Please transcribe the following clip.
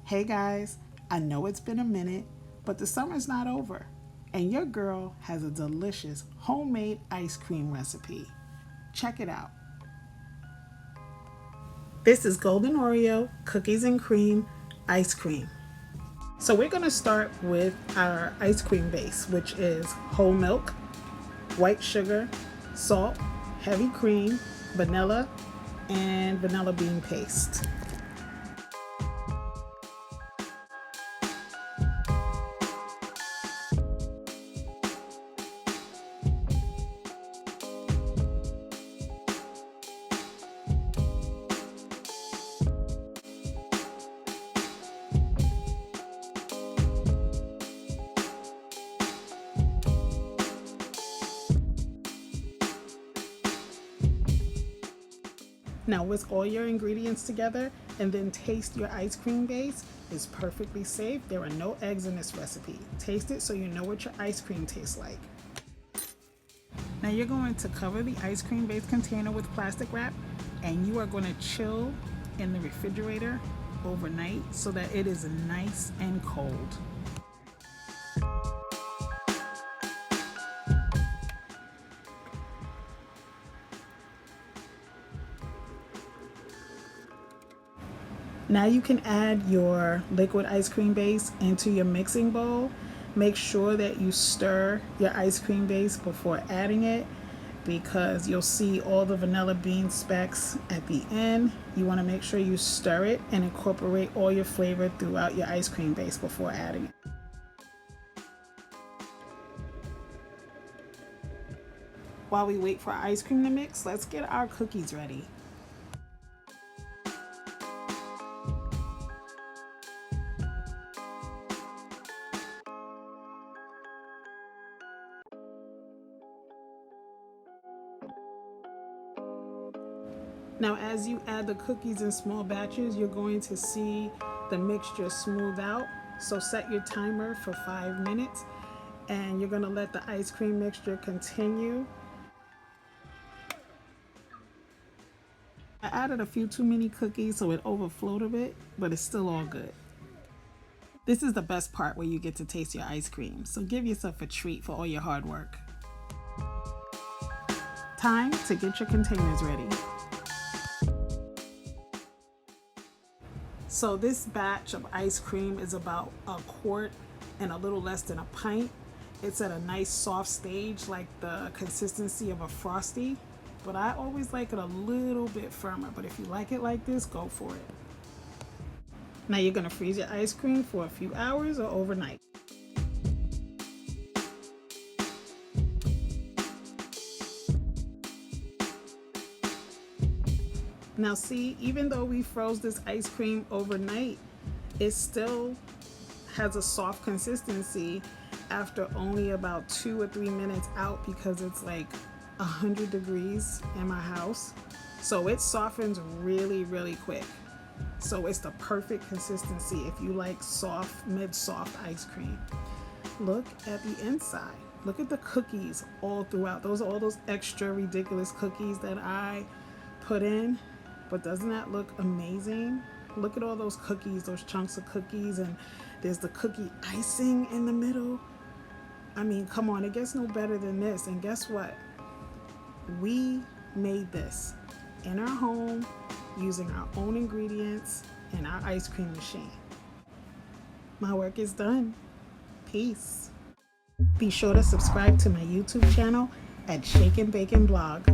Hey guys, I know it's been a minute, but the summer's not over, and your girl has a delicious homemade ice cream recipe. Check it out. This is Golden Oreo cookies and cream ice cream. So we're going to start with our ice cream base, which is whole milk, white sugar, salt, heavy cream, vanilla, and vanilla bean paste. Now whisk all your ingredients together and then taste your ice cream base. It's perfectly safe. There are no eggs in this recipe. Taste it so you know what your ice cream tastes like. Now you're going to cover the ice cream base container with plastic wrap, and you are going to chill in the refrigerator overnight so that it is nice and cold. Now you can add your liquid ice cream base into your mixing bowl. Make sure that you stir your ice cream base before adding it, because you'll see all the vanilla bean specks at the end. You want to make sure you stir it and incorporate all your flavor throughout your ice cream base before adding it. While we wait for our ice cream to mix, let's get our cookies ready. Now as you add the cookies in small batches, you're going to see the mixture smooth out. So set your timer for 5 minutes and you're going to let the ice cream mixture continue. I added a few too many cookies so it overflowed a bit, but it's still all good. This is the best part where you get to taste your ice cream, so give yourself a treat for all your hard work. Time to get your containers ready. So this batch of ice cream is about a quart and a little less than a pint. It's at a nice soft stage, like the consistency of a Frosty, but I always like it a little bit firmer, but if you like it like this, go for it. Now you're gonna freeze your ice cream for a few hours or overnight. Now see, even though we froze this ice cream overnight, it still has a soft consistency after only about 2 or 3 minutes out, because it's like 100 degrees in my house. So it softens really, really quick. So it's the perfect consistency if you like soft, mid-soft ice cream. Look at the inside. Look at the cookies all throughout. Those are all those extra ridiculous cookies that I put in. But doesn't that look amazing? Look at all those cookies, those chunks of cookies, and there's the cookie icing in the middle. I mean, come on, it gets no better than this. And guess what? We made this in our home using our own ingredients and our ice cream machine. My work is done. Peace. Be sure to subscribe to my YouTube channel at Shake and Bake and Blog.